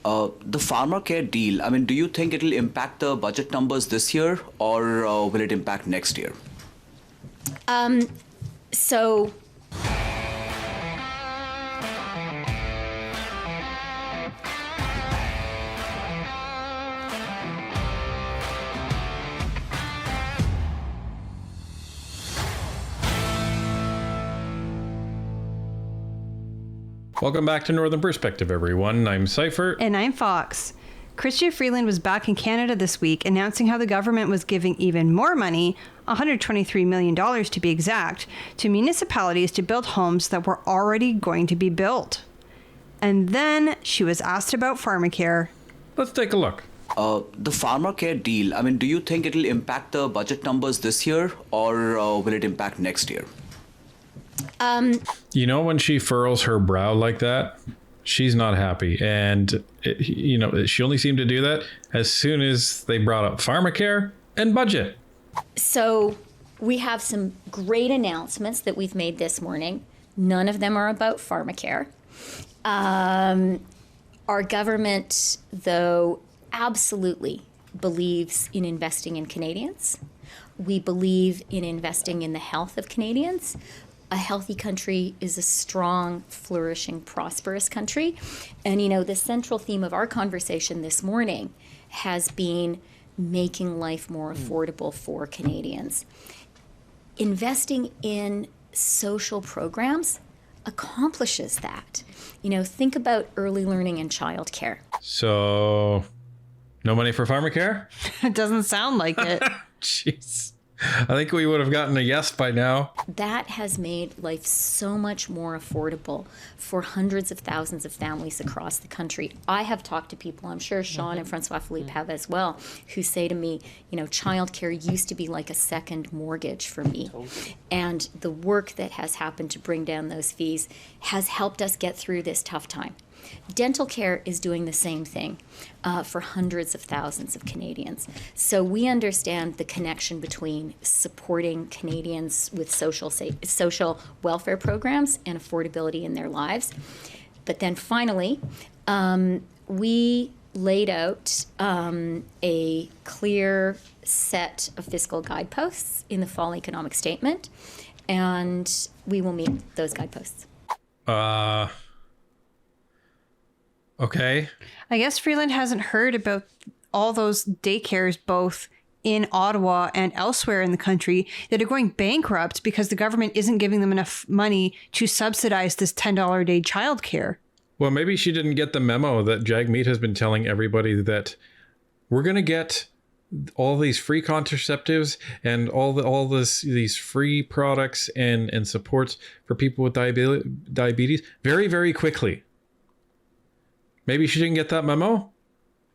The Pharmacare deal, do you think it'll impact the budget numbers this year or will it impact next year? So Welcome back to Northern Perspective, everyone. I'm Cypher. And I'm Fox. Chrystia Freeland was back in Canada this week announcing how the government was giving even more money, $123 million to be exact, to municipalities to build homes that were already going to be built. And then she was asked about Pharmacare. Let's take a look. The Pharmacare deal, do you think it'll impact the budget numbers this year or will it impact next year? You know, when she furrows her brow like that, she's not happy. And, she only seemed to do that as soon as they brought up Pharmacare and budget. So we have some great announcements that we've made this morning. None of them are about Pharmacare. Our government, though, absolutely believes in investing in Canadians. We believe in investing in the health of Canadians. A healthy country is a strong, flourishing, prosperous country. And, the central theme of our conversation this morning has been making life more affordable for Canadians. Investing in social programs accomplishes that. Think about early learning and childcare. So, no money for Pharmacare? It doesn't sound like it. Jeez. I think we would have gotten a yes by now. That has made life so much more affordable for hundreds of thousands of families across the country. I have talked to people, I'm sure Sean and Francois Philippe have as well, who say to me, childcare used to be like a second mortgage for me. And the work that has happened to bring down those fees has helped us get through this tough time. Dental care is doing the same thing for hundreds of thousands of Canadians. So we understand the connection between supporting Canadians with social welfare programs and affordability in their lives. But then finally, we laid out a clear set of fiscal guideposts in the fall economic statement, and we will meet those guideposts. Okay. I guess Freeland hasn't heard about all those daycares both in Ottawa and elsewhere in the country that are going bankrupt because the government isn't giving them enough money to subsidize this $10 a day childcare. Well, maybe she didn't get the memo that Jagmeet has been telling everybody that we're going to get all these free contraceptives and these free products and supports for people with diabetes very, very quickly. Maybe she didn't get that memo?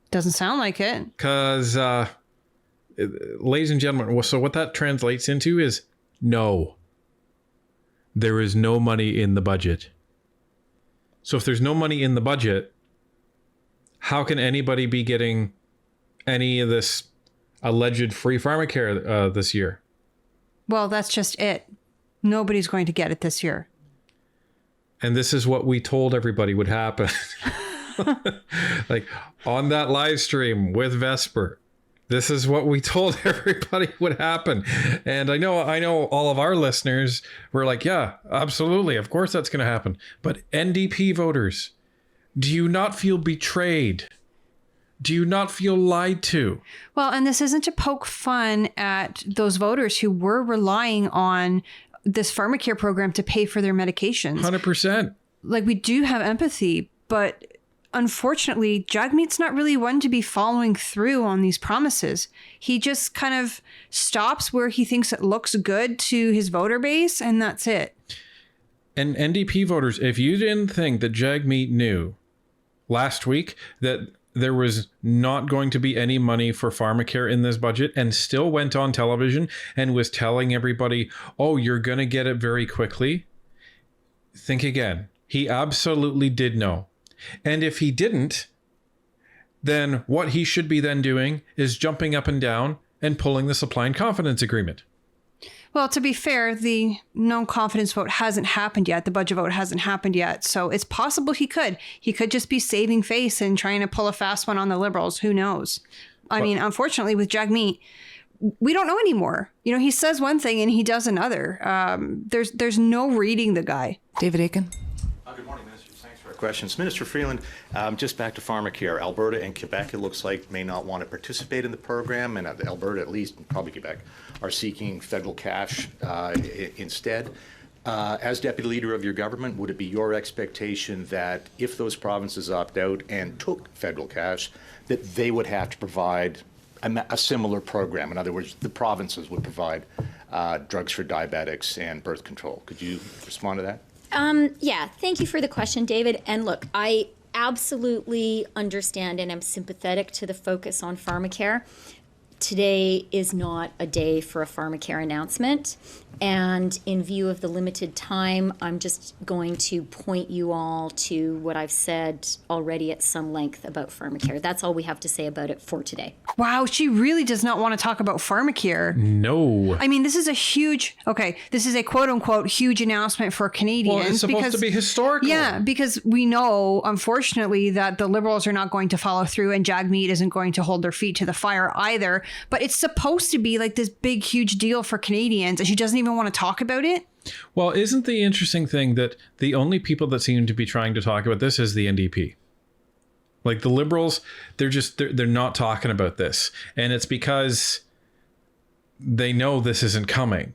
Doesn't sound like it. Because, ladies and gentlemen, so what that translates into is no. There is no money in the budget. So if there's no money in the budget, how can anybody be getting any of this alleged free Pharmacare this year? Well, that's just it. Nobody's going to get it this year. And this is what we told everybody would happen. Like on that live stream with Vesper, this is what we told everybody would happen. And I know all of our listeners were like, yeah, absolutely. Of course that's going to happen. But NDP voters, do you not feel betrayed? Do you not feel lied to? Well, and this isn't to poke fun at those voters who were relying on this Pharmacare program to pay for their medications. 100%. Like, we do have empathy, but unfortunately, Jagmeet's not really one to be following through on these promises. He just kind of stops where he thinks it looks good to his voter base, and that's it. And NDP voters, if you didn't think that Jagmeet knew last week that there was not going to be any money for Pharmacare in this budget and still went on television and was telling everybody, oh, you're going to get it very quickly, think again. He absolutely did know. And if he didn't, then what he should be then doing is jumping up and down and pulling the supply and confidence agreement. Well, to be fair, the no confidence vote hasn't happened yet. The budget vote hasn't happened yet. So it's possible he could. He could just be saving face and trying to pull a fast one on the Liberals. Who knows? I mean, unfortunately, with Jagmeet, we don't know anymore. You know, he says one thing and he does another. There's no reading the guy. David Aiken. Good morning, Minister. Thanks for our questions. Minister Freeland, just back to Pharmacare. Alberta and Quebec, it looks like, may not want to participate in the program, and Alberta at least, and probably Quebec, are seeking federal cash instead. As Deputy Leader of your government, would it be your expectation that if those provinces opt out and took federal cash, that they would have to provide a similar program? In other words, the provinces would provide drugs for diabetics and birth control. Could you respond to that? Yeah, thank you for the question, David. And look, I absolutely understand and am sympathetic to the focus on Pharmacare. Today is not a day for a Pharmacare announcement. And in view of the limited time, I'm just going to point you all to what I've said already at some length about Pharmacare. That's all we have to say about it for today. Wow, she really does not want to talk about Pharmacare. No. I mean, this is a quote unquote huge announcement for Canadians. Well, it's supposed to be historical. Yeah, because we know, unfortunately, that the Liberals are not going to follow through and Jagmeet isn't going to hold their feet to the fire either. But it's supposed to be like this big, huge deal for Canadians, and she doesn't even want to talk about it. Well, isn't the interesting thing that the only people that seem to be trying to talk about this is the NDP? Like the Liberals, they're not talking about this. And it's because they know this isn't coming.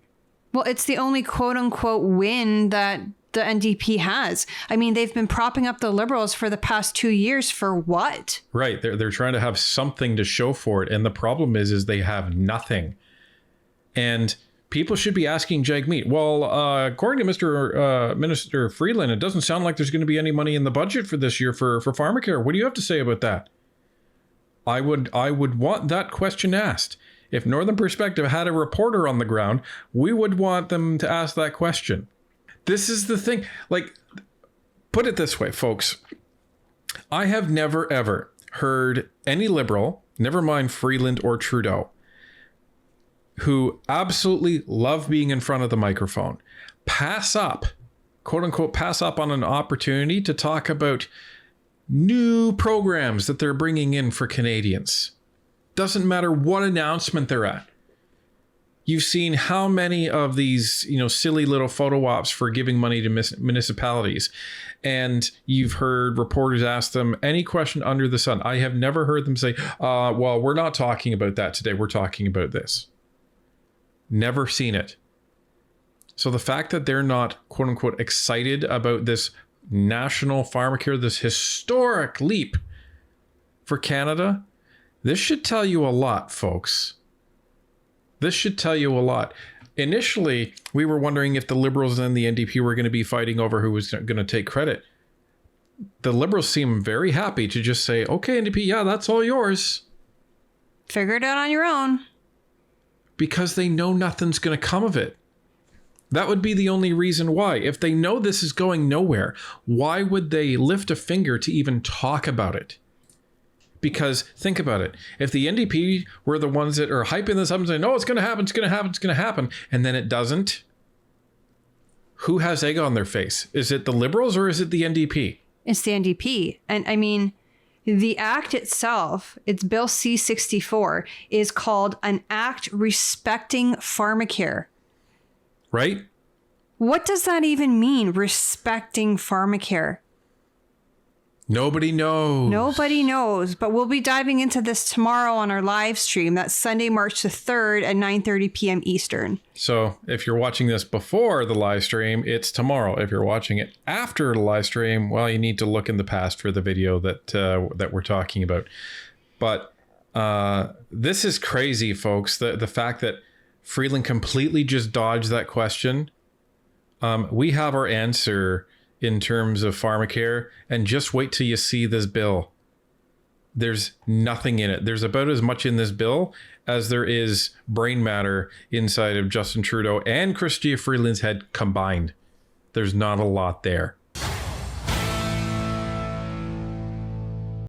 Well, it's the only quote unquote win that the NDP has. I mean, they've been propping up the Liberals for the past 2 years for what? Right. They're trying to have something to show for it. And the problem is they have nothing. And people should be asking Jagmeet, well, according to Minister Freeland, it doesn't sound like there's going to be any money in the budget for this year for Pharmacare. What do you have to say about that? I would want that question asked. If Northern Perspective had a reporter on the ground, we would want them to ask that question. This is the thing. Like, put it this way, folks. I have never, ever heard any Liberal, never mind Freeland or Trudeau, who absolutely love being in front of the microphone, pass up, quote unquote, pass up on an opportunity to talk about new programs that they're bringing in for Canadians. Doesn't matter what announcement they're at. You've seen how many of these, silly little photo ops for giving money to municipalities. And you've heard reporters ask them any question under the sun. I have never heard them say, well, we're not talking about that today. We're talking about this. Never seen it. So the fact that they're not, quote unquote, excited about this national Pharmacare, this historic leap for Canada, this should tell you a lot, folks. This should tell you a lot. Initially, we were wondering if the Liberals and the NDP were going to be fighting over who was going to take credit. The Liberals seem very happy to just say, okay, NDP, yeah, that's all yours. Figure it out on your own. Because they know nothing's going to come of it. That would be the only reason why. If they know this is going nowhere, why would they lift a finger to even talk about it? Because think about it. If the NDP were the ones that are hyping this up and saying, no, it's going to happen, it's going to happen, it's going to happen, and then it doesn't, who has egg on their face? Is it the Liberals or is it the NDP? It's the NDP. And I mean, the act itself, it's Bill C-64, is called an act respecting Pharmacare. Right? What does that even mean, respecting Pharmacare? Nobody knows. Nobody knows, but we'll be diving into this tomorrow on our live stream. That's Sunday, March the 3rd at 9:30 p.m. Eastern. So if you're watching this before the live stream, it's tomorrow. If you're watching it after the live stream, well, you need to look in the past for the video that we're talking about. But this is crazy, folks. The fact that Freeland completely just dodged that question. We have our answer in terms of Pharmacare, and just wait till you see this bill. There's nothing in it. There's about as much in this bill as there is brain matter inside of Justin Trudeau and Chrystia Freeland's head combined. There's not a lot there.